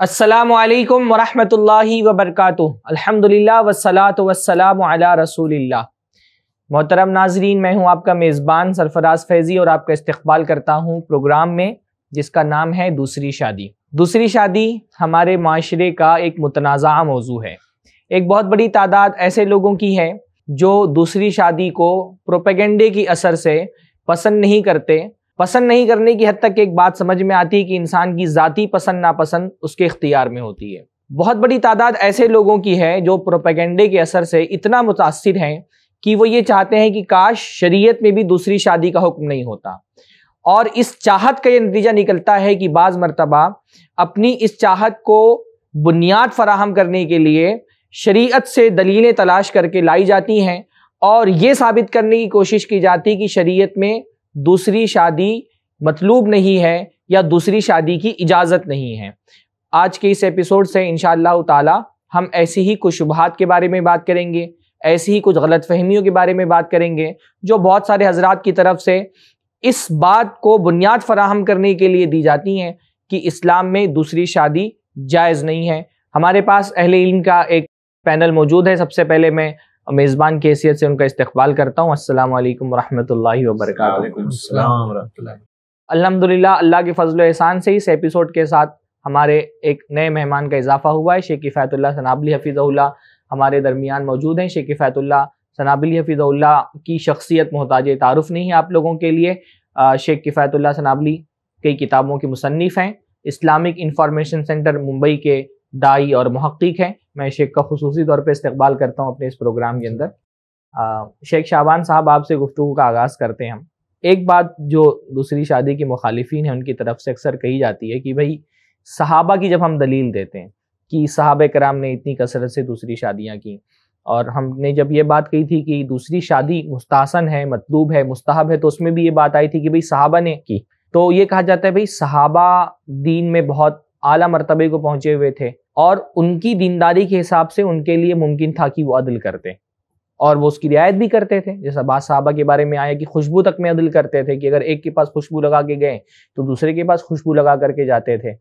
السلام علیکم ورحمۃ اللہ وبرکاتہ۔ الحمدللہ والصلاۃ والسلام علی رسول اللہ۔ محترم ناظرین، میں ہوں آپ کا میزبان سرفراز فیضی اور آپ کا استقبال کرتا ہوں پروگرام میں جس کا نام ہے دوسری شادی۔ دوسری شادی ہمارے معاشرے کا ایک متنازع موضوع ہے۔ ایک بہت بڑی تعداد ایسے لوگوں کی ہے جو دوسری شادی کو پروپیگنڈے کی اثر سے پسند نہیں کرتے۔ پسند نہیں کرنے کی حد تک ایک بات سمجھ میں آتی ہے کہ انسان کی ذاتی پسند ناپسند اس کے اختیار میں ہوتی ہے۔ بہت بڑی تعداد ایسے لوگوں کی ہے جو پروپیگنڈے کے اثر سے اتنا متاثر ہیں کہ وہ یہ چاہتے ہیں کہ کاش شریعت میں بھی دوسری شادی کا حکم نہیں ہوتا، اور اس چاہت کا یہ نتیجہ نکلتا ہے کہ بعض مرتبہ اپنی اس چاہت کو بنیاد فراہم کرنے کے لیے شریعت سے دلیلیں تلاش کر کے لائی جاتی ہیں اور یہ ثابت کرنے کی کوشش کی جاتی کہ شریعت میں دوسری شادی مطلوب نہیں ہے یا دوسری شادی کی اجازت نہیں ہے۔ آج کے اس ایپیسوڈ سے انشاءاللہ تعالی ہم ایسی ہی کچھ شبہات کے بارے میں بات کریں گے، ایسی ہی کچھ غلط فہمیوں کے بارے میں بات کریں گے جو بہت سارے حضرات کی طرف سے اس بات کو بنیاد فراہم کرنے کے لیے دی جاتی ہیں کہ اسلام میں دوسری شادی جائز نہیں ہے۔ ہمارے پاس اہل علم کا ایک پینل موجود ہے۔ سب سے پہلے میں میزبان کی حیثیت سے ان کا استقبال کرتا ہوں۔ السلام علیکم ورحمۃ اللہ وبرکاتہ۔ وعلیکم السلام ورحمۃ اللہ۔ الحمدللہ اللہ کے فضل و احسان سے اس ایپیسوڈ کے ساتھ ہمارے ایک نئے مہمان کا اضافہ ہوا ہے۔ شیخ کفایت اللہ سنابلی حفظہ اللہ ہمارے درمیان موجود ہیں۔ شیخ کفایت اللہ سنابلی حفظہ اللہ کی شخصیت محتاج تعارف نہیں ہے آپ لوگوں کے لیے۔ شیخ کفایت اللہ سنابلی کئی کتابوں کے مصنف ہیں، اسلامک انفارمیشن سینٹر ممبئی کے داعی اور محقق ہیں۔ میں شیخ کا خصوصی طور پہ استقبال کرتا ہوں اپنے اس پروگرام کے اندر۔ شیخ شعبان صاحب، آپ سے گفتگو کا آغاز کرتے ہیں ہم۔ ایک بات جو دوسری شادی کے مخالفین ہیں ان کی طرف سے اکثر کہی جاتی ہے کہ بھئی صحابہ کی جب ہم دلیل دیتے ہیں کہ صحابہ کرام نے اتنی کثرت سے دوسری شادیاں کی، اور ہم نے جب یہ بات کہی تھی کہ دوسری شادی مستحسن ہے، مطلوب ہے، مستحب ہے، تو اس میں بھی یہ بات آئی تھی کہ بھئی صحابہ نے کی، تو یہ کہا جاتا ہے بھئی صحابہ دین میں بہت اعلیٰ مرتبے کو پہنچے ہوئے تھے اور ان کی دینداری کے حساب سے ان کے لیے ممکن تھا کہ وہ عدل کرتے اور وہ اس کی رعایت بھی کرتے تھے۔ جیسا بعض صحابہ کے بارے میں آیا کہ خوشبو تک میں عدل کرتے تھے کہ اگر ایک کے پاس خوشبو لگا کے گئے تو دوسرے کے پاس خوشبو لگا کر کے جاتے تھے۔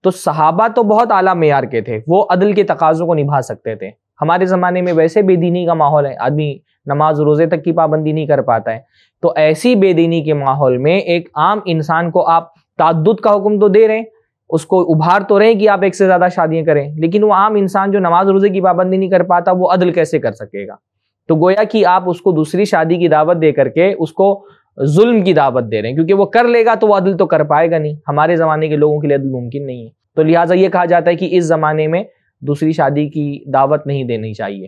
تو صحابہ تو بہت اعلیٰ معیار کے تھے، وہ عدل کے تقاضوں کو نبھا سکتے تھے۔ ہمارے زمانے میں ویسے بے دینی کا ماحول ہے، آدمی نماز روزے تک کی پابندی نہیں کر پاتا ہے، تو ایسی بے دینی کے ماحول میں ایک عام انسان کو آپ تعدد کا حکم تو دے رہے ہیں، اس کو ابھار تو رہے کہ آپ ایک سے زیادہ شادیاں کریں، لیکن وہ عام انسان جو نماز روزے کی پابندی نہیں کر پاتا وہ عدل کیسے کر سکے گا؟ تو گویا کہ آپ اس کو دوسری شادی کی دعوت دے کر کے اس کو ظلم کی دعوت دے رہے ہیں، کیونکہ وہ کر لے گا تو وہ عدل تو کر پائے گا نہیں۔ ہمارے زمانے کے لوگوں کے لیے عدل ممکن نہیں ہے، تو لہٰذا یہ کہا جاتا ہے کہ اس زمانے میں دوسری شادی کی دعوت نہیں دینی چاہیے۔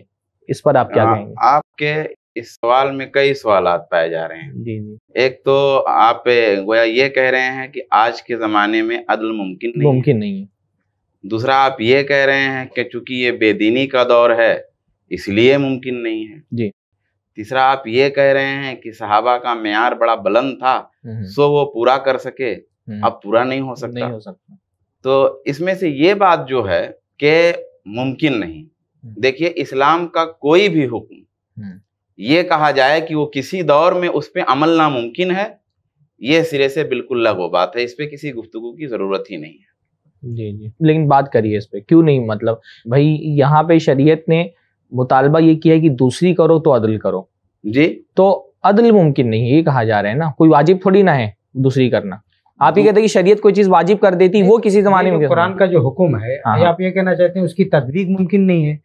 اس پر آپ کیا کہیں گے؟ آپ کے اس سوال میں کئی سوالات پائے جا رہے ہیں۔ جی جی، ایک تو آپ گویا یہ کہہ رہے ہیں کہ آج کے زمانے میں عدل ممکن نہیں ہے۔ دوسرا آپ یہ کہہ رہے ہیں کہ چونکہ یہ بے دینی کا دور ہے اس لیے ممکن نہیں ہے۔ جی۔ تیسرا آپ یہ کہہ رہے ہیں کہ صحابہ کا معیار بڑا بلند تھا سو وہ پورا کر سکے، اب پورا نہیں ہو سکتا۔ تو اس میں سے یہ بات جو ہے کہ ممکن نہیں۔ دیکھیے، اسلام کا کوئی بھی حکم یہ کہا جائے کہ وہ کسی دور میں اس پہ عمل ناممکن ہے، یہ سرے سے بالکل لغو بات ہے، اس پہ کسی گفتگو کی ضرورت ہی نہیں ہے۔ جی جی، لیکن بات کریے اس پہ، کیوں نہیں؟ مطلب بھائی یہاں پہ شریعت نے مطالبہ یہ کیا ہے کہ دوسری کرو تو عدل کرو، جی، تو عدل ممکن نہیں ہے یہ کہا جا رہا ہے نا، کوئی واجب تھوڑی نہ ہے دوسری کرنا۔ آپ یہ کہتے ہیں کہ شریعت کوئی چیز واجب کر دیتی، وہ کسی زمانے میں قرآن کا جو حکم ہے آپ یہ کہنا چاہتے ہیں اس کی تطبیق ممکن نہیں ہے،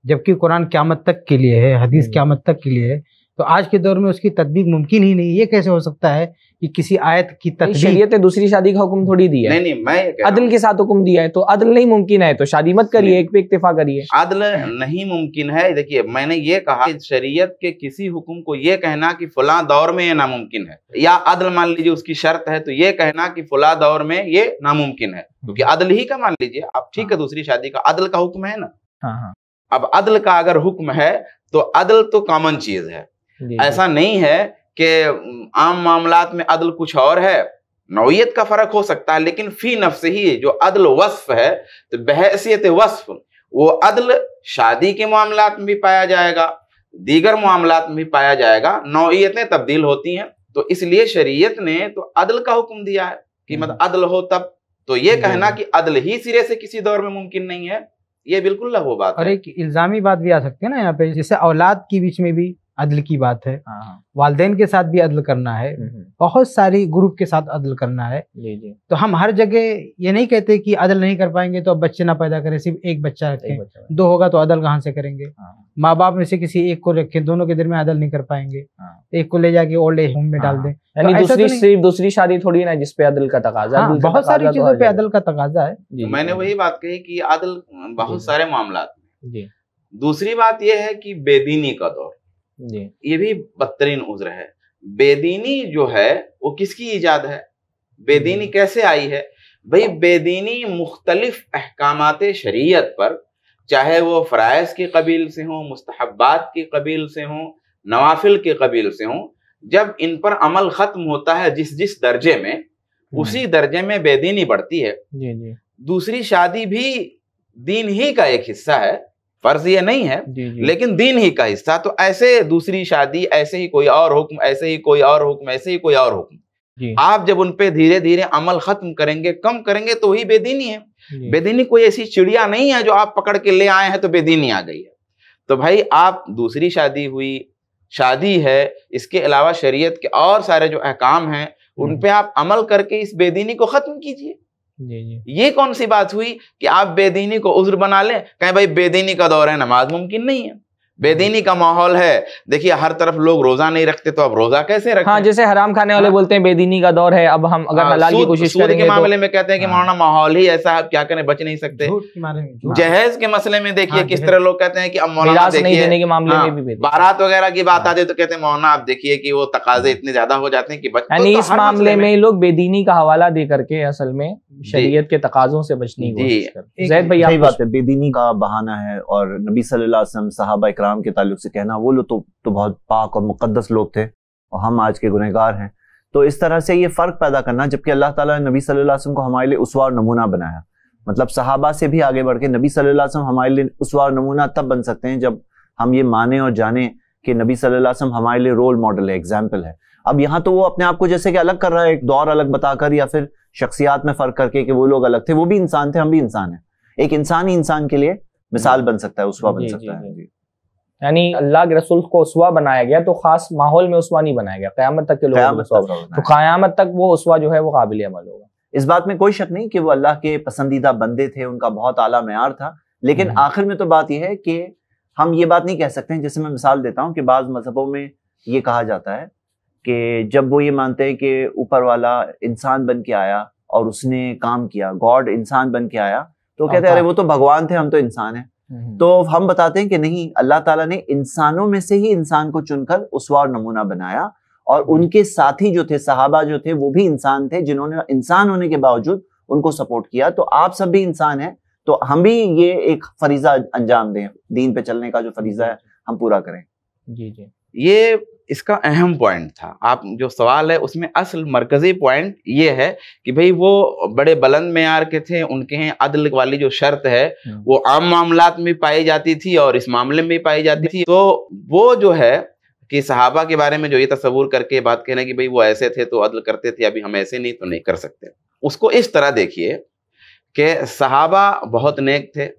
جبکہ قرآن قیامت تک کے لیے ہے، حدیث قیامت تک کے لیے ہے، تو آج کے دور میں اس کی تطبیق ممکن ہی نہیں۔ یہ کیسے ہو سکتا ہے کہ کسی آیت کی تطبیق؟ شریعت نے دوسری شادی کا حکم تھوڑی دیا ہے، نہیں، میں عدل کے ساتھ حکم دیا ہے، تو عدل نہیں ممکن ہے تو شادی مت کریے، ایک پہ اکتفا کریے۔ عدل نہیں ممکن ہے۔ دیکھیے، میں نے یہ کہا کہ شریعت کے کسی حکم کو یہ کہنا کہ فلاں دور میں یہ ناممکن ہے، یا عدل مان لیجیے اس کی شرط ہے تو یہ کہنا کہ فلاں دور میں یہ ناممکن ہے، کیونکہ عدل ہی کا مان لیجیے آپ، ٹھیک ہے، دوسری شادی کا عدل کا حکم ہے نا۔ اب عدل کا اگر حکم ہے تو عدل تو کامن چیز ہے، ایسا نہیں ہے کہ عام معاملات میں عدل کچھ اور ہے، نوعیت کا فرق ہو سکتا ہے، لیکن فی نفس ہی جو عدل وصف ہے تو بحیثیت وصف وہ عدل شادی کے معاملات میں بھی پایا جائے گا، دیگر معاملات میں بھی پایا جائے گا، نوعیتیں تبدیل ہوتی ہیں، تو اس لیے شریعت نے تو عدل کا حکم دیا ہے کہ مطلب عدل ہو تب تو یہ کہنا کہ عدل ہی سرے سے کسی دور میں ممکن نہیں ہے، یہ بالکل لغو بات ہے۔ اور ایک الزامی بات بھی آ سکتی ہے نا یہاں پہ، جیسے اولاد کے بیچ میں بھی عدل کی بات ہے، والدین کے ساتھ بھی عدل کرنا ہے، بہت ساری گروپ کے ساتھ عدل کرنا ہے۔ تو ہم ہر جگہ یہ نہیں کہتے کہ عدل نہیں کر پائیں گے تو اب بچے نہ پیدا کریں، صرف ایک بچہ رکھیں، دو ہوگا تو عدل کہاں سے کریں گے؟ ماں باپ میں سے کسی ایک کو رکھیں، دونوں کے درمیان عدل نہیں کر پائیں گے، ایک کو لے جا کے اولڈ ایج ہوم میں ڈال دیں۔ یعنی دوسری شادی تھوڑی نا جس پہ عدل کا تقاضا ہے، بہت ساری چیزوں پہ عدل کا تقاضا ہے۔ میں نے وہی بات کہی کہ عدل بہت سارے معاملات میں۔ دوسری بات یہ ہے کہ بے دینی کا دور، یہ بھی بدترین عذر ہے۔ بے دینی جو ہے وہ کس کی ایجاد ہے؟ بے دینی کیسے آئی ہے؟ بھئی بے دینی مختلف احکامات شریعت پر، چاہے وہ فرائض کے قبیل سے ہوں، مستحبات کے قبیل سے ہوں، نوافل کے قبیل سے ہوں، جب ان پر عمل ختم ہوتا ہے جس درجے میں، اسی درجے میں بے دینی بڑھتی ہے۔ دوسری شادی بھی دین ہی کا ایک حصہ ہے، فرض یہ نہیں ہے لیکن دین ہی کا حصہ۔ تو ایسے دوسری شادی، ایسے ہی کوئی اور حکم، ایسے ہی کوئی اور حکم، ایسے ہی کوئی اور حکم، آپ جب ان پہ دھیرے دھیرے عمل ختم کریں گے، کم کریں گے، تو وہی بے دینی ہے۔ بے دینی کوئی ایسی چڑیا نہیں ہے جو آپ پکڑ کے لے آئے ہیں تو بے دینی آ گئی ہے۔ تو بھائی آپ دوسری شادی ہوئی، شادی ہے، اس کے علاوہ شریعت کے اور سارے جو احکام ہیں ان پہ آپ عمل کر کے اس بے دینی کو ختم کیجئے۔ یہ کون سی بات ہوئی کہ آپ بے دینی کو عذر بنا لیں، کہیں بھائی بے دینی کا دور ہے، نماز ممکن نہیں ہے، بے دینی کا ماحول ہے، دیکھیے ہر طرف لوگ روزہ نہیں رکھتے تو اب روزہ کیسے رکھیں؟ ہاں، جیسے حرام کھانے والے بولتے ہیں بے دینی کا دور ہے، اب ہم اگر حلال کی کوشش کریں گے، سود کے معاملے میں کہتے ہیں کہ مولانا ماحول ہی ایسا ہے، کیا کریں، بچ نہیں سکتے۔ جہیز کے مسئلے میں دیکھیے کس طرح لوگ کہتے ہیں کہ اب مولانا دیکھیے بارات وغیرہ کی بات آتی ہے تو کہتے ہیں مولانا آپ دیکھیے کہ وہ تقاضے اتنے زیادہ ہو جاتے ہیں کہ یعنی اس معاملے میں لوگ بے دینی کا حوالہ دے کر کے اصل میں شریعت کے تقاضوں سے بچنے کی کوشش کرتے ہیں۔ زید بھائی صحیح بات ہے، بے دینی کا بہانہ ہے، اور نبی صلی اللہ علیہ وسلم صحابہ اکرام کے تعلق سے کہنا وہ لوگ تو بہت پاک اور مقدس لوگ تھے، اور ہم آج کے گنہگار ہیں۔ تو اس طرح سے یہ فرق پیدا کرنا، جبکہ اللہ تعالیٰ نے نبی صلی اللہ علیہ وسلم کو ہمارے لیے اسوہ اور نمونہ بنایا، مطلب صحابہ سے بھی آگے بڑھ کے نبی صلی اللہ علیہ وسلم ہمارے لیے اسوہ اور نمونہ تب بن سکتے ہیں جب ہم یہ مانیں اور جانیں کہ نبی صلی اللہ علیہ وسلم ہمارے لیے رول ماڈل ہے، ایگزامپل ہے۔ اب یہاں تو وہ اپنے آپ کو جیسے کہ الگ کر رہا ہے، ایک دور الگ بتا کر، یا پھر شخصیات میں فرق کر کے کہ وہ لوگ الگ تھے، وہ بھی انسان تھے، ہم بھی انسان ہیں۔ ایک انسان ہی انسان کے لیے مثال بن سکتا ہے، اسوہ بن سکتا ہے۔ یعنی اللہ کے رسول کو اسوہ بنایا گیا تو خاص ماحول میں اسوہ نہیں بنایا گیا، قیامت تک کے لوگ، تو قیامت تک وہ اسوہ جو ہے وہ قابل عمل ہوگا۔ اس بات میں کوئی شک نہیں کہ وہ اللہ کے پسندیدہ بندے تھے، ان کا بہت اعلیٰ معیار تھا، لیکن آخر میں تو بات یہ ہے کہ ہم یہ بات نہیں کہہ سکتے ہیں، جیسے میں مثال دیتا ہوں کہ بعض مذہبوں میں یہ کہا جاتا ہے کہ جب وہ یہ مانتے ہیں کہ اوپر والا انسان بن کے آیا اور اس نے کام کیا، گاڈ انسان بن کے آیا، تو کہتے ہیں ارے وہ تو بھگوان تھے، ہم تو انسان ہیں۔ تو ہم بتاتے ہیں کہ نہیں، اللہ تعالیٰ نے انسانوں میں سے ہی انسان کو چن کر اسوہ اور نمونہ بنایا، اور ان کے ساتھی جو تھے، صحابہ جو تھے، وہ بھی انسان تھے جنہوں نے انسان ہونے کے باوجود ان کو سپورٹ کیا۔ تو آپ سب بھی انسان ہیں، تو ہم بھی یہ ایک فریضہ انجام دیں، دین پہ چلنے کا جو فریضہ ہے ہم پورا کریں۔ یہ اس کا اہم پوائنٹ تھا، آپ جو سوال ہے اس میں اصل مرکزی پوائنٹ یہ ہے کہ بھئی وہ بڑے بلند معیار کے تھے، ان کے ہیں عدل والی جو شرط ہے وہ عام معاملات میں پائی جاتی تھی اور اس معاملے میں پائی جاتی تھی۔ تو وہ جو ہے کہ صحابہ کے بارے میں جو یہ تصور کر کے بات کہنا کہ بھئی وہ ایسے تھے تو عدل کرتے تھے، ابھی ہم ایسے نہیں تو نہیں کر سکتے، اس کو اس طرح دیکھیے کہ صحابہ بہت نیک تھے،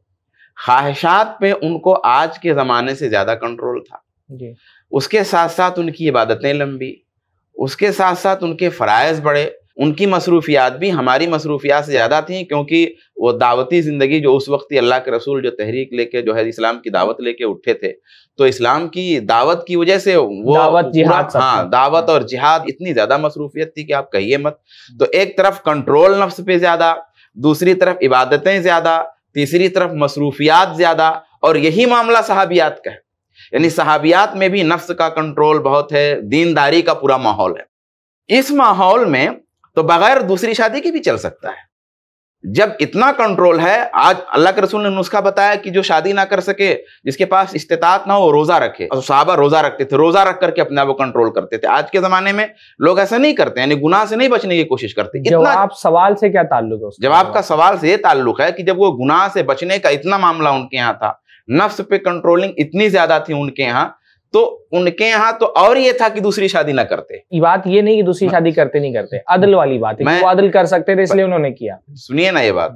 خواہشات پہ ان کو آج کے زمانے سے زیادہ کنٹرول تھا، اس کے ساتھ ساتھ ان کی عبادتیں لمبی، اس کے ساتھ ساتھ ان کے فرائض بڑے، ان کی مصروفیات بھی ہماری مصروفیات سے زیادہ تھیں، کیونکہ وہ دعوتی زندگی جو اس وقت اللہ کے رسول جو تحریک لے کے جو ہے اسلام کی دعوت لے کے اٹھے تھے، تو اسلام کی دعوت کی وجہ سے وہ دعوت اور جہاد اتنی زیادہ مصروفیت تھی کہ آپ کہیے مت۔ تو ایک طرف کنٹرول نفس پہ زیادہ، دوسری طرف عبادتیں زیادہ، تیسری طرف مصروفیات زیادہ، اور یہی معاملہ صحابیات کا ہے، یعنی صحابیات میں بھی نفس کا کنٹرول بہت ہے، دینداری کا پورا ماحول ہے۔ اس ماحول میں تو بغیر دوسری شادی کی بھی چل سکتا ہے۔ جب اتنا کنٹرول ہے، آج اللہ کے رسول نے نسخہ بتایا کہ جو شادی نہ کر سکے، جس کے پاس استطاعت نہ ہو، روزہ رکھے، اور صحابہ روزہ رکھتے تھے، روزہ رکھ کر کے اپنے آپ کو کنٹرول کرتے تھے۔ آج کے زمانے میں لوگ ایسا نہیں کرتے، یعنی گناہ سے نہیں بچنے کی کوشش کرتے۔ جواب سوال سے کیا تعلق ہے؟ جواب کا سوال سے یہ تعلق ہے کہ جب وہ گناہ سے بچنے کا اتنا معاملہ ان کے یہاں تھا، نفس پہ کنٹرولنگ اتنی زیادہ تھی ان کے یہاں، تو ان کے یہاں تو اور یہ تھا کہ دوسری شادی نہ کرتے. یہ بات یہ نہیں کہ دوسری شادی کرتے نہیں کرتے, عدل والی بات ہے, وہ عدل کر سکتے تھے اس لیے انہوں نے کیا. سنیے نا, یہ بات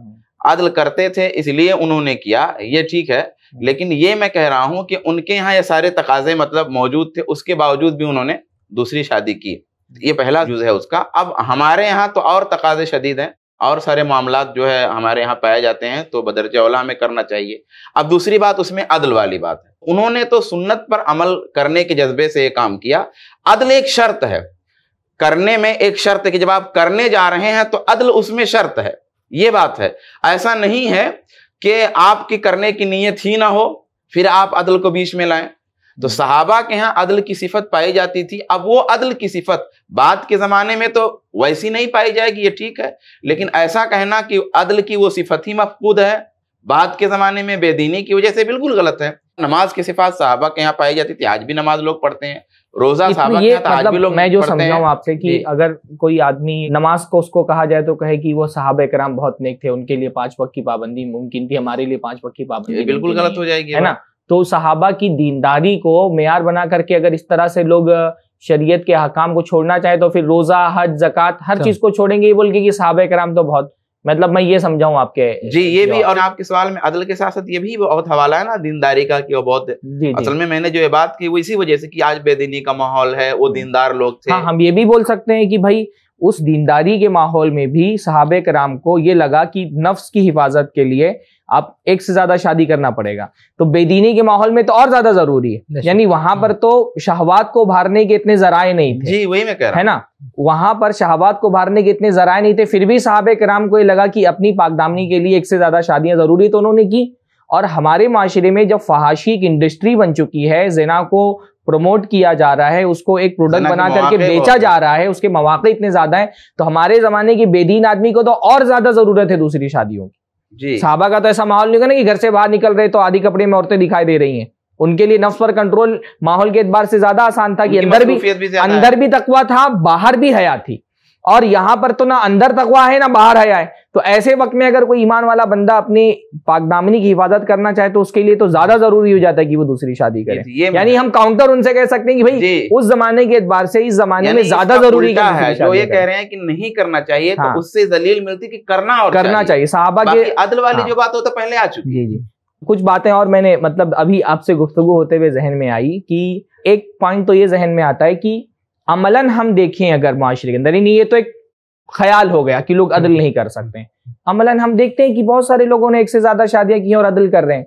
عدل کرتے تھے اس لیے انہوں نے کیا, یہ ٹھیک ہے, لیکن یہ میں کہہ رہا ہوں کہ ان کے یہاں یہ سارے تقاضے مطلب موجود تھے, اس کے باوجود بھی انہوں نے دوسری شادی کی. یہ پہلا جز ہے اس کا. اب ہمارے یہاں تو اور تقاضے شدید ہیں, اور سارے معاملات جو ہے ہمارے یہاں پائے جاتے ہیں, تو بدرجہ اولیٰ ہمیں کرنا چاہیے. اب دوسری بات اس میں عدل والی بات ہے. انہوں نے تو سنت پر عمل کرنے کے جذبے سے یہ کام کیا. عدل ایک شرط ہے, کرنے میں ایک شرط ہے کہ جب آپ کرنے جا رہے ہیں تو عدل اس میں شرط ہے, یہ بات ہے. ایسا نہیں ہے کہ آپ کی کرنے کی نیت ہی نہ ہو پھر آپ عدل کو بیچ میں لائیں. تو صحابہ کے ہاں عدل کی صفت پائی جاتی تھی. اب وہ عدل کی صفت بعد کے زمانے میں تو ویسی نہیں پائی جائے گی, یہ ٹھیک ہے, لیکن ایسا کہنا کہ عدل کی وہ صفت ہی مفقود ہے بعد کے زمانے میں بے دینی کی وجہ سے, بالکل غلط ہے. نماز کی صفات صحابہ کے یہاں پائی جاتی تھی, آج بھی نماز لوگ پڑھتے ہیں. روزہ صحابہ کے یہاں تھا, آج بھی لوگ پڑھتے ہیں. میں جو سمجھاؤں آپ سے کہ اگر کوئی آدمی نماز کو اس کو کہا جائے تو کہے کہ وہ صحابہ کرام بہت نیک تھے, ان کے لیے 5 وقت کی پابندی ممکن تھی, ہمارے لیے 5 وقت کی پابندی بالکل غلط ہو جائے گی, ہے نا. تو صحابہ کی دینداری کو معیار بنا کر کے اگر اس طرح سے لوگ شریعت کے احکام کو چھوڑنا چاہے تو پھر روزہ, حج, زکوٰۃ ہر چیز کو چھوڑیں گے یہ بول کے کہ صحابہ کرام تو بہت, مطلب میں یہ سمجھاؤں آپ کے. جی یہ بھی, اور آپ کے سوال میں عدل کے ساتھ ساتھ یہ بھی بہت حوالہ ہے نا دینداری کا, کہ وہ بہت اصل میں نے جو یہ بات کی وہ اسی وجہ سے کہ آج بے دینی کا ماحول ہے, وہ دیندار لوگ تھے. ہاں, ہم یہ بھی بول سکتے ہیں کہ بھائی اس دینداری کے ماحول میں بھی صحابہ کرام کو یہ لگا کہ نفس کی حفاظت کے لیے آپ ایک سے زیادہ شادی کرنا پڑے گا, تو بے دینی کے ماحول میں تو اور زیادہ ضروری ہے. یعنی وہاں پر تو شہوات کو ابھارنے کے اتنے ذرائع نہیں تھے. جی وہی میں کہہ رہا ہوں, ہے نا, وہاں پر شہوات کو ابھارنے کے اتنے ذرائع نہیں تھے, پھر بھی صحابہ کرام کو یہ لگا کہ اپنی پاک دامنی کے لیے ایک سے زیادہ شادیاں ضروری, تو انہوں نے کی. اور ہمارے معاشرے میں جب فحاشی ایک انڈسٹری بن چکی ہے, زنا کو پروموٹ کیا جا رہا ہے, اس کو ایک پروڈکٹ بنا کر کے بیچا جا رہا ہے, اس کے مواقع اتنے زیادہ ہیں, تو ہمارے زمانے کے بے دین آدمی کو تو اور زیادہ ضرورت ہے دوسری شادیوں کی. جی صحابہ کا تو ایسا ماحول نہیں ہوگا نا کہ گھر سے باہر نکل رہے تو آدھی کپڑے میں عورتیں دکھائی دے رہی ہیں. ان کے لیے نفس پر کنٹرول ماحول کے اعتبار سے زیادہ آسان تھا کہ اندر بھی تقویٰ تھا, باہر بھی حیا تھی. اور یہاں پر تو نہ اندر تقویٰ ہے نہ باہر حیا ہے. تو ایسے وقت میں اگر کوئی ایمان والا بندہ اپنی پاک دامنی کی حفاظت کرنا چاہے تو اس کے لیے تو زیادہ ضروری ہو جاتا ہے کہ وہ دوسری شادی کرے. یعنی ہم کاؤنٹر ان سے کہہ سکتے ہیں کہ بھائی اس زمانے کے اعتبار سے اس زمانے میں زیادہ ضروری ہے. جو یہ کہہ رہے ہیں کہ نہیں کرنا چاہیے تو اس سے دلیل ملتی کہ کرنا چاہیے. صحابہ کے عدل والی جو بات ہوتا پہلے آ چکی. جی کچھ باتیں اور میں نے مطلب ابھی آپ سے گفتگو ہوتے ہوئے ذہن میں آئی کہ ایک پوائنٹ تو یہ ذہن میں آتا ہے کہ عملاً ہم دیکھیں اگر معاشرے کے اندر, یہ تو ایک خیال ہو گیا کہ لوگ عدل نہیں کر سکتے, عملاً ہم دیکھتے ہیں کہ بہت سارے لوگوں نے ایک سے زیادہ شادیاں کی اور عدل کر رہے ہیں.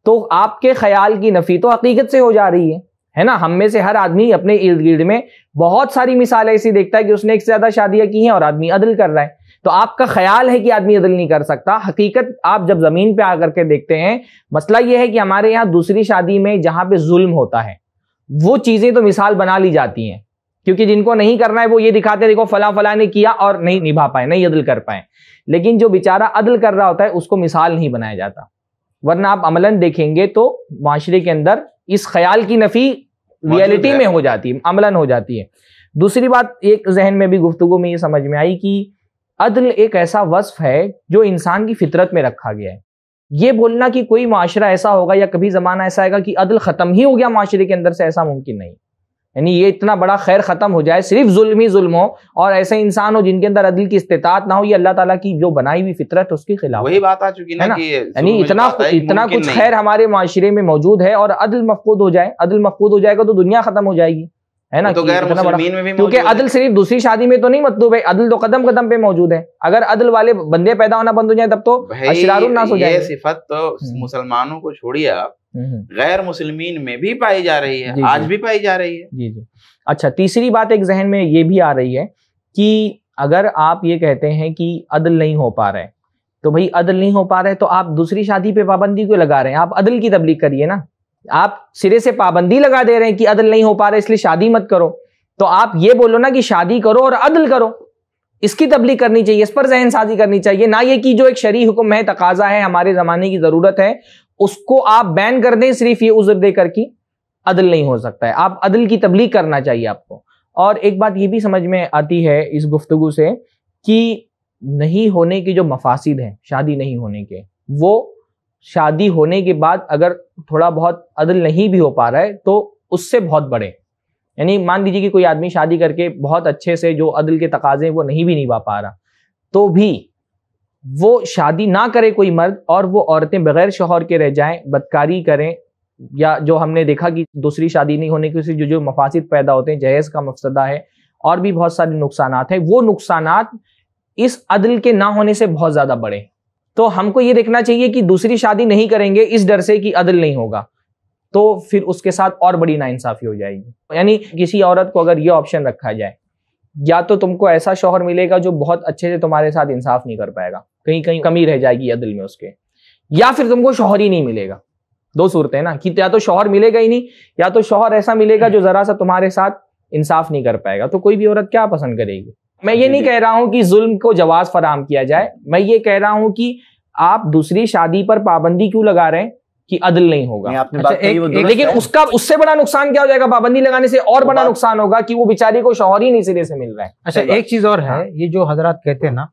تو آپ کے خیال کی نفی تو حقیقت سے ہو جا رہی ہے نا. ہم میں سے ہر آدمی اپنے ارد گرد میں بہت ساری مثالیں ایسی دیکھتا ہے کہ اس نے ایک سے زیادہ شادیاں کی ہیں اور آدمی عدل کر رہا ہے. تو آپ کا خیال ہے کہ آدمی عدل نہیں کر سکتا, حقیقت آپ جب زمین پہ آ کر کے دیکھتے ہیں, مسئلہ یہ ہے کہ ہمارے یہاں دوسری شادی میں جہاں پہ ظلم ہوتا ہے وہ چیزیں تو مثال بنا لی جاتی ہیں, کیونکہ جن کو نہیں کرنا ہے وہ یہ دکھاتے دیکھو فلاں نے کیا اور نہیں نبھا پائے, نہیں عدل کر پائے. لیکن جو بیچارہ عدل کر رہا ہوتا ہے اس کو مثال نہیں بنایا جاتا. ورنہ آپ عملاً دیکھیں گے تو معاشرے کے اندر اس خیال کی نفی ریئلٹی میں ہو جاتی ہے, عملاً ہو جاتی ہے. دوسری بات ایک ذہن میں بھی گفتگو میں یہ سمجھ میں آئی کہ عدل ایک ایسا وصف ہے جو انسان کی فطرت میں رکھا گیا ہے. یہ بولنا کہ کوئی معاشرہ ایسا ہوگا یا کبھی زمانہ ایسا آئے گا کہ عدل ختم ہی ہو گیا معاشرے کے اندر سے, ایسا ممکن نہیں. یعنی یہ اتنا بڑا خیر ختم ہو جائے, صرف ظلم ہی ظلم ہو اور ایسے انسان ہو جن کے اندر عدل کی استطاعت نہ ہو, یہ اللہ تعالیٰ کی جو بنائی ہوئی فطرت اس کی خلاف. وہی بات آ چکی نا, یعنی اتنا کچھ خیر ہمارے معاشرے میں موجود ہے اور عدل مفقود ہو جائے, عدل مفقود ہو جائے گا تو دنیا ختم ہو جائے گی, ہے نا. کیونکہ عدل صرف دوسری شادی میں تو نہیں مطلوب ہے, عدل تو قدم قدم پہ موجود ہے. اگر عدل والے بندے پیدا ہونا بند ہو جائیں تب تو اشرار الناس ہو جائے. یہ صفت تو مسلمانوں کو چھوڑیے آپ, غیر مسلمین میں بھی پائی جا رہی ہے, آج بھی پائی جا رہی ہے. جی. اچھا, تیسری بات ایک ذہن میں یہ بھی آ رہی ہے کہ اگر آپ یہ کہتے ہیں کہ عدل نہیں ہو پا رہے, تو بھائی عدل نہیں ہو پا رہے تو آپ دوسری شادی پہ پابندی کیوں لگا رہے ہیں؟ آپ عدل کی تبلیغ کریے نا. آپ سرے سے پابندی لگا دے رہے ہیں کہ عدل نہیں ہو پا رہا اس لیے شادی مت کرو, تو آپ یہ بولو نا کہ شادی کرو اور عدل کرو, اس کی تبلیغ کرنی چاہیے, اس پر ذہن سازی کرنی چاہیے. نہ یہ کہ جو ایک شرعی حکم ہے, تقاضا ہے, ہمارے زمانے کی ضرورت ہے, اس کو آپ بین کر دیں صرف یہ عذر دے کر کی عدل نہیں ہو سکتا ہے. آپ عدل کی تبلیغ کرنا چاہیے آپ کو. اور ایک بات یہ بھی سمجھ میں آتی ہے اس گفتگو سے کہ نہیں ہونے کے جو مفاسد ہیں شادی نہیں ہونے کے, وہ شادی ہونے کے بعد اگر تھوڑا بہت عدل نہیں بھی ہو پا رہا ہے تو اس سے بہت بڑے. یعنی مان لیجیے کہ کوئی آدمی شادی کر کے بہت اچھے سے جو عدل کے تقاضے وہ نہیں بھی نبھا پا رہا, تو بھی وہ شادی نہ کرے کوئی مرد, اور وہ عورتیں بغیر شوہر کے رہ جائیں, بدکاری کریں, یا جو ہم نے دیکھا کہ دوسری شادی نہیں ہونے کی جو مفاسد پیدا ہوتے ہیں, جہیز کا مفسدہ ہے اور بھی بہت سارے نقصانات ہیں, وہ نقصانات اس عدل کے نہ ہونے سے بہت زیادہ بڑے. تو ہم کو یہ دیکھنا چاہیے کہ دوسری شادی نہیں کریں گے اس ڈر سے کہ عدل نہیں ہوگا, تو پھر اس کے ساتھ اور بڑی ناانصافی ہو جائے گی. یعنی کسی عورت کو اگر یہ آپشن رکھا جائے, یا تو تم کو ایسا شوہر ملے گا جو بہت اچھے سے تمہارے ساتھ انصاف نہیں کر پائے گا, کہیں کہیں کمی رہ جائے گی عدل میں اس کے, یا پھر تم کو شوہر ہی نہیں ملے گا. دو صورتیں نا, کہ یا تو شوہر ملے گا ہی نہیں, یا تو شوہر ایسا ملے گا جو ذرا سا تمہارے ساتھ انصاف نہیں کر پائے گا. تو کوئی بھی عورت کیا پسند کرے گی؟ میں یہ نہیں کہہ رہا ہوں کہ ظلم کو جواز فراہم کیا جائے, میں یہ کہہ رہا ہوں کہ آپ دوسری شادی پر پابندی کیوں لگا رہے ہیں کہ عدل نہیں ہوگا. لیکن اس سے بڑا نقصان کیا ہو جائے گا؟ پابندی لگانے سے اور بڑا نقصان ہوگا کہ وہ بیچاری کو شوہر ہی نہیں سرے سے مل رہا ہے. اچھا ایک چیز اور ہے, یہ جو حضرات کہتے ہیں نا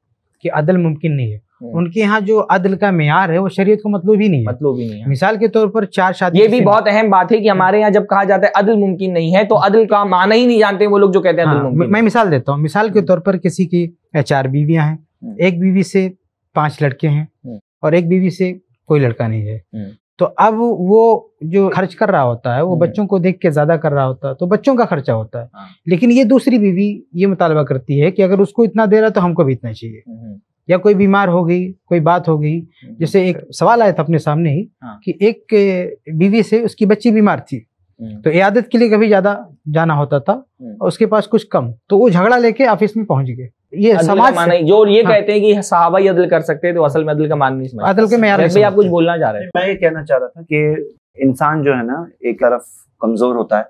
کہ عدل ممکن نہیں ہے, ان کے ہاں جو عدل کا معیار ہے وہ شریعت کو مطلوب ہی نہیں ہے. مثال کے طور پر 4 شادی, یہ بھی بہت اہم بات ہے کہ ہمارے یہاں جب کہا جاتا ہے عدل ممکن نہیں ہے, تو عدل کا معنی ہی نہیں جانتے وہ لوگ جو کہتے ہیں عدل ممکن. میں مثال دیتا ہوں. مثال کے طور پر کسی کی 4 بیویاں ہیں, ایک بیوی سے 5 لڑکے ہیں, اور ایک بیوی سے کوئی لڑکا نہیں ہے. تو اب وہ جو خرچ کر رہا ہوتا ہے وہ بچوں کو دیکھ کے زیادہ کر رہا ہوتا ہے, تو بچوں کا خرچہ ہوتا ہے. لیکن یہ دوسری بیوی یہ مطالبہ کرتی ہے کہ اگر اس کو اتنا دے رہا تو ہم کو بھی اتنا چاہیے. یا کوئی بیمار ہو گئی, کوئی بات ہو گئی, جیسے ایک سوال آیا تھا اپنے سامنے ہی کہ ایک بیوی سے اس کی بچی بیمار تھی, تو عیادت کے لیے کبھی زیادہ جانا ہوتا تھا, اور اس کے پاس کچھ کم, تو وہ جھگڑا لے کے آفس میں پہنچ گئے. یہ سماج جو یہ کہتے ہیں کہ صحابہ ہی عدل کر سکتے ہیں, تو اصل میں عدل کا معنی نہیں سمجھتے. عدل کے معیار میں آپ کچھ بولنا چاہ رہے ہیں؟ میں یہ کہنا چاہ رہا تھا کہ انسان جو ہے نا ایک طرف کمزور ہوتا ہے,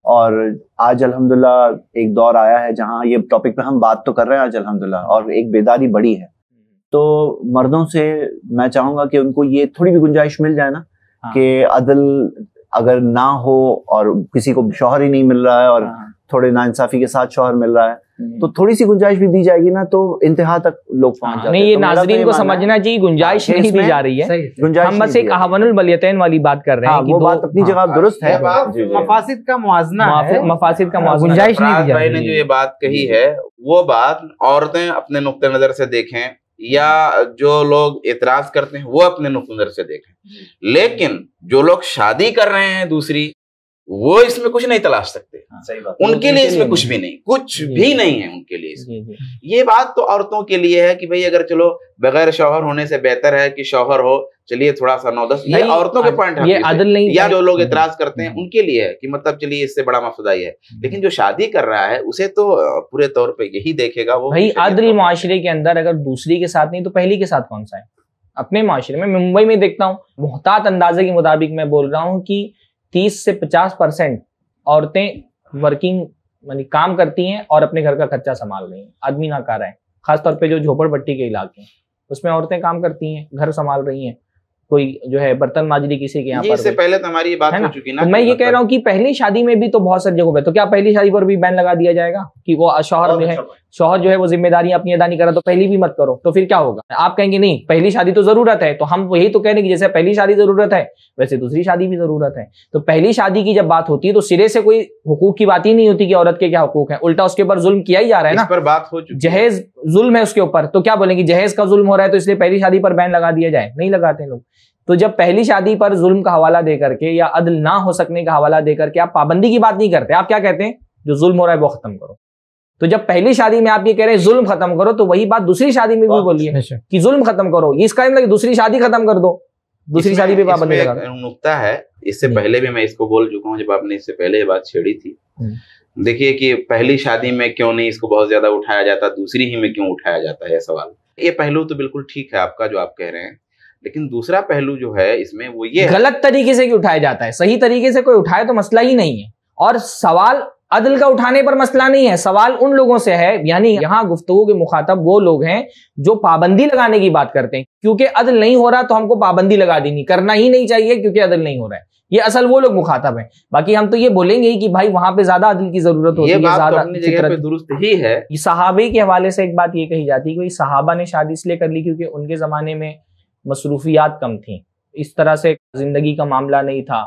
اور آج الحمدللہ ایک دور آیا ہے جہاں یہ ٹاپک پہ ہم بات تو کر رہے ہیں آج الحمدللہ, اور ایک بیداری بڑی ہے. تو مردوں سے میں چاہوں گا کہ ان کو یہ تھوڑی بھی گنجائش مل جائے نا کہ عدل اگر نہ ہو, اور کسی کو شوہر ہی نہیں مل رہا ہے اور تھوڑے ناانصافی کے ساتھ شوہر مل رہا ہے, تو تھوڑی سی گنجائش بھی دی جائے گی نا, تو انتہا تک لوگ پہنچ جاتے ہیں. نہیں, یہ ناظرین کو سمجھنا چاہیے گنجائش نہیں دی جا رہی ہے, ہم بس ایک احوان البلیتین والی بات کر رہے ہیں. وہ بات اپنی جگہ درست ہے, مفاسد کا موازنہ ہے, مفاسد کا موازنہ. گنجائش نہیں دی جا رہی ہے. جو یہ بات کہی ہے وہ بات عورتیں اپنے نقطہ نظر سے دیکھیں, یا جو لوگ اعتراض کرتے ہیں وہ اپنے نقطہ نظر سے دیکھیں, لیکن جو لوگ شادی کر رہے ہیں دوسری, وہ اس میں کچھ نہیں تلاش سکتے. ان کے لیے اس میں کچھ بھی نہیں, کچھ بھی نہیں ہے ان کے لیے. یہ بات تو عورتوں کے لیے ہے کہ بھئی اگر چلو بغیر شوہر ہونے سے بہتر ہے کہ شوہر ہو, چلیے تھوڑا سا 9-10, یہ عورتوں کے پوائنٹ یہ عدل نہیں. یا جو لوگ اعتراض کرتے ہیں ان کے لیے ہے کہ مطلب چلیے اس سے بڑا مفسدہ ہی ہے, لیکن جو شادی کر رہا ہے اسے تو پورے طور پہ یہی دیکھے گا. وہ بھائی عدل معاشرے کے اندر اگر دوسری کے ساتھ نہیں تو پہلی کے ساتھ کون سا ہے؟ اپنے معاشرے میں ممبئی میں دیکھتا ہوں, محتاط اندازے کے مطابق میں بول رہا ہوں کہ 30 سے 50% عورتیں ورکنگ یعنی کام کرتی ہیں اور اپنے گھر کا خرچہ سنبھال رہی ہیں, آدمی نہ کر رہے ہیں. خاص طور پہ جو جھوپڑ پٹی کے علاقے ہیں اس میں عورتیں کام کرتی ہیں, گھر سنبھال رہی ہیں, کوئی جو ہے برتن ماجری کسی کے یہاں پر. اس سے پہلے تو ہماری بات ہو چکی نا. میں یہ کہہ رہا ہوں کہ پہلی شادی میں بھی تو بہت ساری جگہوں پہ, تو کیا پہلی شادی پر بھی بین لگا دیا جائے گا کہ وہ شوہر جو ہے وہ ذمہ داریاں اپنی ادا نہیں کر رہا, تو پہلی بھی مت کرو, تو پھر کیا ہوگا؟ آپ کہیں گے نہیں پہلی شادی تو ضرورت ہے, تو ہم یہی تو کہہ رہے ہیں کہ جیسے پہلی شادی ضرورت ہے ویسے دوسری شادی بھی ضرورت ہے. تو پہلی شادی کی جب بات ہوتی ہے تو سرے سے کوئی حقوق کی بات ہی نہیں ہوتی کہ عورت کے کیا حقوق ہیں, الٹا اس کے اوپر ظلم کیا ہی جا رہا ہے نا. اس پر بات ہو چکی, جہیز ظلم ہے اس کے اوپر, تو کیا بولیں گے جہیز کا ظلم ہو رہا ہے تو اس لیے پہلی شادی پر بین لگا دیا جائے؟ نہیں لگاتے لوگ. تو جب پہلی شادی پر ظلم کا حوالہ دے کر کے یا عدل نہ ہو سکنے کا حوالہ دے کر کے آپ پابندی کی بات نہیں کرتے, آپ کیا کہتے ہیں؟ جو ظلم ہو رہا ہے وہ ختم کرو. تو جب پہلی شادی میں آپ یہ کہہ رہے ہیں ظلم ختم کرو, تو وہی بات دوسری شادی میں بھی بولیے کہ ظلم ختم کرو. اس کا مطلب دوسری شادی ختم کر دو, دوسری شادی پہ پابندی لگا دو. نقطہ ہے, اس سے پہلے بھی میں اس کو بول چکا ہوں جب آپ نے اس سے پہلے یہ بات چھیڑی تھی. دیکھیے کہ پہلی شادی میں کیوں نہیں اس کو بہت زیادہ اٹھایا جاتا, دوسری ہی میں کیوں اٹھایا جاتا ہے سوال. یہ پہلو تو بالکل ٹھیک ہے آپ کا جو آپ کہہ رہے ہیں, لیکن دوسرا پہلو جو ہے اس میں وہ یہ غلط طریقے سے کیوں اٹھایا جاتا ہے. صحیح طریقے سے کوئی اٹھائے تو مسئلہ ہی نہیں ہے, اور سوال عدل کا اٹھانے پر مسئلہ نہیں ہے, سوال ان لوگوں سے ہے, یعنی یہاں گفتگو کے مخاطب وہ لوگ ہیں جو پابندی لگانے کی بات کرتے ہیں. کیونکہ عدل نہیں ہو رہا تو ہم کو پابندی لگا دینی, کرنا ہی نہیں چاہیے کیونکہ عدل نہیں ہو رہا ہے. یہ اصل وہ لوگ مخاطب ہیں. باقی ہم تو یہ بولیں گے کہ بھائی وہاں پہ زیادہ عدل کی ضرورت ہوتی ہے, زیادہ اپنی جگہ پہ درست ہی ہے. صحابہ کے حوالے سے ایک بات یہ کہی جاتی ہے کہ صحابہ نے شادی اس لیے کر لی کیونکہ ان کے زمانے میں مصروفیات کم تھیں, اس طرح سے زندگی کا معاملہ نہیں تھا,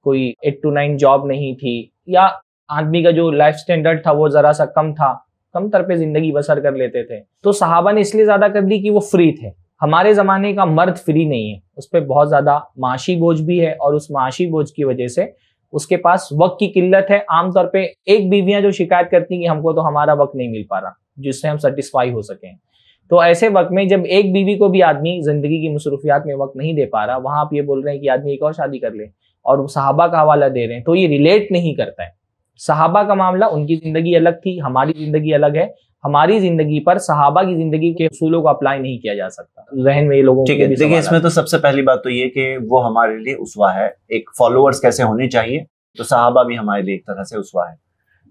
کوئی 8 to 9 جاب نہیں تھی، یا آدمی کا جو لائف سٹینڈرڈ تھا وہ ذرا سا کم تھا، کم تر پہ زندگی بسر کر لیتے تھے، تو صحابہ نے اس لیے زیادہ کر دی کہ وہ فری تھے. ہمارے زمانے کا مرد فری نہیں ہے، اس پہ بہت زیادہ معاشی بوجھ بھی ہے، اور اس معاشی بوجھ کی وجہ سے اس کے پاس وقت کی قلت ہے. عام طور پہ ایک بیویاں جو شکایت کرتی ہیں کہ ہم کو تو ہمارا وقت نہیں مل پا رہا جس سے ہم سیٹسفائی ہو سکیں. تو ایسے وقت میں جب ایک بیوی کو بھی آدمی زندگی کی مصروفیات میں وقت نہیں دے پا رہا، وہاں آپ یہ بول رہے ہیں کہ آدمی ایک اور شادی کر لے اور صحابہ کا حوالہ دے رہے ہیں، تو یہ ریلیٹ نہیں کرتا ہے. صحابہ کا معاملہ، ان کی زندگی الگ تھی، ہماری زندگی الگ ہے. ہماری زندگی پر صحابہ کی زندگی کے اصولوں کو اپلائی نہیں کیا جا سکتا. ذہن میں یہ لوگوں ٹھیک ہے. دیکھیں اس میں تو سب سے پہلی بات تو یہ کہ وہ ہمارے لیے اسوہ ہے. ایک فالوورز کیسے ہونے چاہیے، تو صحابہ بھی ہمارے لیے ایک طرح سے اسوہ ہے.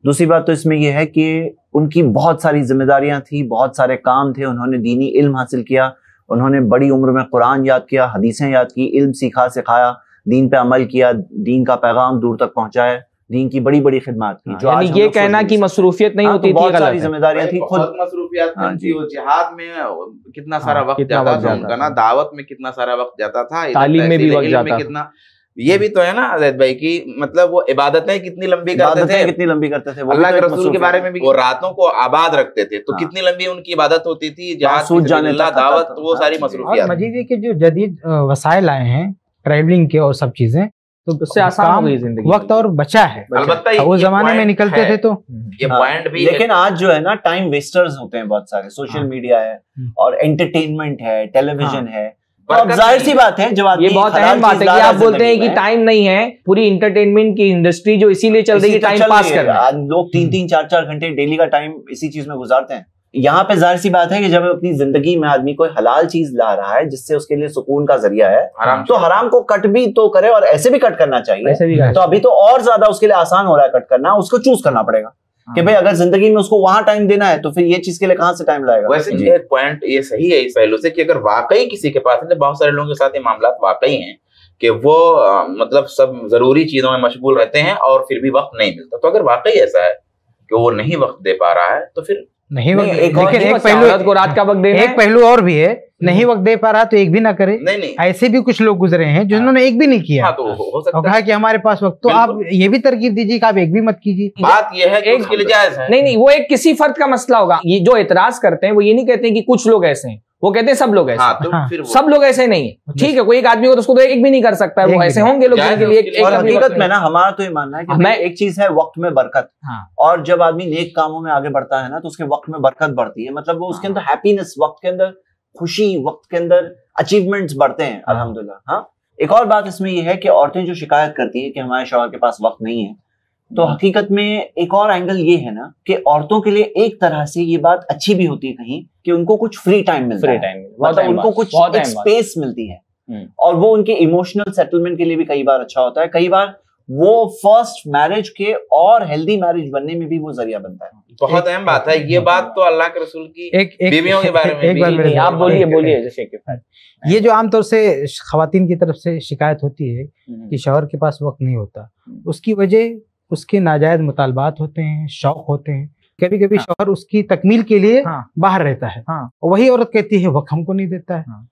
دوسری بات تو اس میں یہ ہے کہ ان کی بہت ساری ذمہ داریاں تھیں، بہت سارے کام تھے. انہوں نے دینی علم حاصل کیا، انہوں نے بڑی عمر میں قرآن یاد کیا، حدیثیں یاد کی، علم سیکھا سکھایا، دین پہ عمل کیا، دین کا پیغام دور تک پہنچایا، دین کی بڑی بڑی خدمات کی. جو یعنی یہ کہنا کہ مصروفیت نہیں ہوتی تھی، بہت ساری ذمہ داریاں تھیں. خود مصروفیات تھی. جہاد میں کتنا سارا وقت جاتا تھا ان کا نا، دعوت میں کتنا سارا وقت جاتا تھا، تعلیم میں بھی وقت جاتا تھا. یہ بھی تو ہے نا زید بھائی کی، مطلب وہ عبادتیں کتنی لمبی کرتے تھے، کتنی لمبی کرتے تھے. اللہ کے رسول کے بارے میں بھی وہ راتوں کو آباد رکھتے تھے، تو کتنی لمبی ان کی عبادت ہوتی تھی. جہاد اللہ دعوت، وہ ساری مصروفیات. مزید یہ کہ جو جدید وسائل آئے ہیں ٹریولنگ کے اور سب چیزیں، تو اس سے آسان ہو گئی زندگی، وقت اور بچا ہے. البتہ اس زمانے میں نکلتے تھے تو یہ پوائنٹ بھی. لیکن آج جو ہے نا ٹائم ویسٹرز ہوتے ہیں بہت سارے. سوشل میڈیا ہے اور انٹرٹینمنٹ ہے، ٹیلی ویژن ہے. اب ظاہر سی بات ہے، جب یہ بہت اہم بات ہے کہ آپ بولتے ہیں کہ ٹائم نہیں ہے. پوری انٹرٹینمنٹ کی انڈسٹری جو اسی لیے چل رہی ہے ٹائم پاس کر رہا ہے. لوگ 3-4 گھنٹے ڈیلی کا ٹائم اسی چیز میں گزارتے ہیں. یہاں پہ ظاہر سی بات ہے کہ جب اپنی زندگی میں آدمی کوئی حلال چیز لا رہا ہے جس سے اس کے لیے سکون کا ذریعہ ہے، تو حرام کو کٹ بھی تو کرے، اور ایسے بھی کٹ کرنا چاہیے. تو ابھی تو اور زیادہ اس کے لیے آسان ہو رہا ہے کٹ کرنا. اس کو چوز کرنا پڑے گا کہ بھائی اگر زندگی میں اس کو وہاں ٹائم دینا ہے تو پھر یہ چیز کے لیے کہاں سے ٹائم لائے گا. ویسے ایک پوائنٹ یہ صحیح ہے اس پہلو سے کہ اگر واقعی کسی کے پاس، بہت سارے لوگوں کے ساتھ یہ معاملات واقعی ہیں کہ وہ مطلب سب ضروری چیزوں میں مشغول رہتے ہیں اور پھر بھی وقت نہیں ملتا، تو اگر واقعی ایسا ہے کہ وہ نہیں وقت دے پا رہا ہے تو پھر نہیں. لیکن ایک پہلو اور بھی ہے، نہیں وقت دے پا رہا تو ایک بھی نہ کرے. ایسے بھی کچھ لوگ گزرے ہیں جنہوں نے ایک بھی نہیں کیا اور کہا کہ ہمارے پاس وقت. تو آپ یہ بھی ترغیب دیجیے کہ آپ ایک بھی مت کیجیے. بات یہ ہے کہ اس کے لیے جائز ہے. نہیں، وہ ایک کسی فرد کا مسئلہ ہوگا. یہ جو اعتراض کرتے ہیں وہ یہ نہیں کہتے کہ کچھ لوگ ایسے ہیں، وہ کہتے ہیں سب لوگ ایسے. سب لوگ ایسے نہیں ہیں. ٹھیک ہے، کوئی ایک آدمی کو تو اس کو ایک بھی نہیں کر سکتا ہے، وہ ایسے ہوں گے لوگ جن کے لیے. اور حقیقت میں نا ہمارا تو یہ ماننا ہے کہ ایک چیز ہے وقت میں برکت، اور جب آدمی نیک کاموں میں آگے بڑھتا ہے نا تو اس کے وقت میں برکت بڑھتی ہے. مطلب وہ اس کے اندر ہیپینس، وقت کے اندر خوشی، وقت کے اندر اچیومنٹس بڑھتے ہیں الحمدللہ. ہاں، ایک اور بات اس میں یہ ہے کہ عورتیں جو شکایت کرتی ہیں کہ ہمارے شوہر کے پاس وقت نہیں ہے، تو حقیقت میں ایک اور اینگل یہ ہے نا کہ عورتوں کے لیے ایک طرح سے یہ بات اچھی بھی ہوتی ہے کہیں کہ ان کو کچھ فری ٹائم ملتا ہے، مطلب ان کو کچھ ایک سپیس ملتی ہے، اور وہ ان کے ایموشنل سیٹلمنٹ کے لیے بھی کئی بار اچھا ہوتا ہے. کئی بار وہ فرسٹ میرج کے اور ہیلدی میرج بننے میں بھی وہ ذریعہ بنتا ہے. بہت اہم بات ہے یہ بات تو اللہ کے رسول کی بیویوں کے بارے میں. آپ بولیے. یہ جو عام طور سے خواتین کی طرف سے شکایت ہوتی ہے کہ شوہر کے پاس وقت نہیں ہوتا، اس کی وجہ اس کے ناجائز مطالبات ہوتے ہیں، شوق ہوتے ہیں. کبھی کبھی شوہر اس کی تکمیل کے لیے باہر رہتا ہے، وہی عورت کہتی ہے وقت ہم کو نہیں دیتا ہے.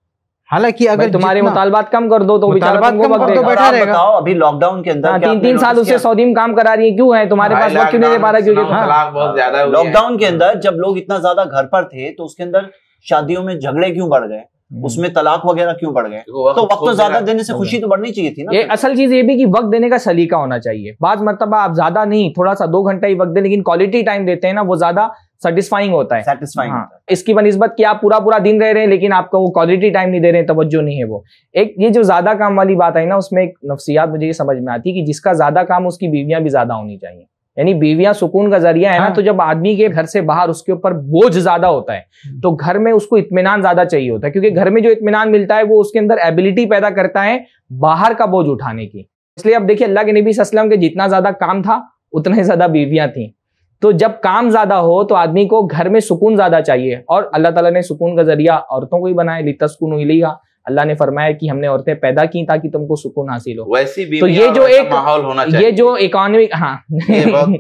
حالانکہ اگر تمہارے مطالبات کم کر دو تو مطالبات کم کر دو بیٹھا رہے گا. ابھی لاک ڈاؤن کے اندر 3 سال اس سے سعودی میں کام کرا رہی ہے، کیوں ہے تمہارے پاس وقت کیوں نہیں دے پا رہا؟ کیونکہ لاک ڈاؤن کے اندر جب لوگ اتنا زیادہ گھر پر تھے تو اس کے اندر شادیوں میں جھگڑے کیوں بڑھ گئے، اس میں طلاق وغیرہ کیوں بڑھ گئے؟ تو وقت تو زیادہ دینے سے خوشی تو بڑھنی چاہیے تھی نا. اصل چیز یہ بھی کہ وقت دینے کا سلیقہ ہونا چاہیے. بعض مرتبہ آپ زیادہ نہیں، تھوڑا سا 2 گھنٹہ ہی وقت دیں، لیکن کوالٹی ٹائم دیتے ہیں نا، وہ زیادہ سیٹسفائنگ ہوتا ہے. اس کی بنسبت کہ آپ پورا دن رہ رہے ہیں لیکن آپ کو وہ کوالٹی ٹائم نہیں دے رہے ہیں، توجہ نہیں ہے. وہ ایک یہ جو زیادہ کام والی بات ہے نا، اس میں ایک نفسیات مجھے یہ سمجھ میں آتی ہے کہ جس کا زیادہ کام اس کی بیویاں بھی زیادہ ہونی چاہیے. یعنی بیویاں سکون کا ذریعہ ہے نا، تو جب آدمی کے گھر سے باہر اس کے اوپر بوجھ زیادہ ہوتا ہے تو گھر میں اس کو اطمینان زیادہ چاہیے ہوتا ہے، کیونکہ گھر میں جو اطمینان ملتا ہے وہ اس کے اندر ایبلٹی پیدا کرتا ہے باہر کا بوجھ اٹھانے کی. اس لیے اب دیکھیے اللہ کے نبی صلی اللہ علیہ وسلم کے جتنا زیادہ کام تھا اتنے زیادہ بیویاں تھیں. تو جب کام زیادہ ہو تو آدمی کو گھر میں سکون زیادہ چاہیے، اور اللہ تعالیٰ نے سکون کا ذریعہ عورتوں کو ہی بنایا. لِتَسْكُنُوا إِلَيْهَا، اللہ نے فرمایا کہ ہم نے عورتیں پیدا کی تاکہ تم کو سکون حاصل ہو. ویسی تو یہ جو ایک ماحول ہونا چاہیے، یہ جو اکانومک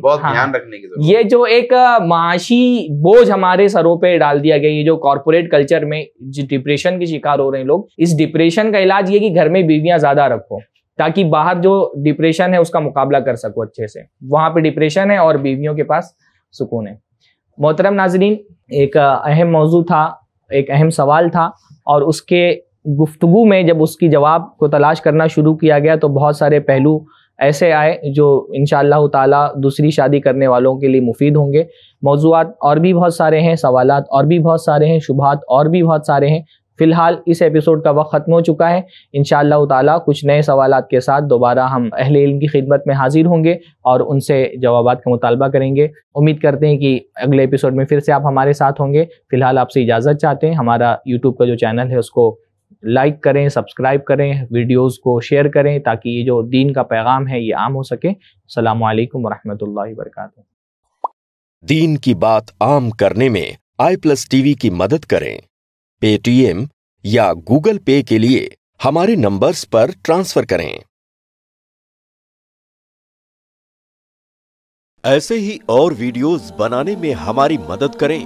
بہت دھیان رکھنے کی ضرورت. یہ جو ایک معاشی بوجھ ہمارے سروں پہ ڈال دیا گیا، یہ جو کارپوریٹ کلچر میں ڈپریشن کے شکار ہو رہے ہیں لوگ، اس ڈپریشن کا علاج یہ کہ گھر میں بیویاں زیادہ رکھو. تاکہ باہر جو ڈپریشن ہے اس کا مقابلہ کر سکو اچھے سے. وہاں پہ ڈپریشن ہے اور بیویوں کے پاس سکون ہے. محترم ناظرین، ایک اہم موضوع تھا، ایک اہم سوال تھا، اور اس کے گفتگو میں جب اس کی جواب کو تلاش کرنا شروع کیا گیا تو بہت سارے پہلو ایسے آئے جو انشاءاللہ تعالی دوسری شادی کرنے والوں کے لیے مفید ہوں گے. موضوعات اور بھی بہت سارے ہیں، سوالات اور بھی بہت سارے ہیں، شبہات اور بھی بہت سارے ہیں. فی الحال اس ایپیسوڈ کا وقت ختم ہو چکا ہے. انشاءاللہ تعالی کچھ نئے سوالات کے ساتھ دوبارہ ہم اہل علم کی خدمت میں حاضر ہوں گے اور ان سے جوابات کا مطالبہ کریں گے. امید کرتے ہیں کہ اگلے ایپیسوڈ میں پھر سے آپ ہمارے ساتھ ہوں گے. فی الحال آپ سے اجازت چاہتے ہیں. ہمارا یوٹیوب کا جو چینل ہے اس کو لائک کریں، سبسکرائب کریں، ویڈیوز کو شیئر کریں تاکہ یہ جو دین کا پیغام ہے یہ عام ہو سکے. السلام علیکم ورحمۃ اللہ وبرکاتہ. دین کی بات عام کرنے میں i+TV کی مدد کریں. پے ٹی ایم یا گوگل پے کے لیے ہمارے نمبرز پر ٹرانسفر کریں. ایسے ہی اور ویڈیوز بنانے میں ہماری مدد کریں.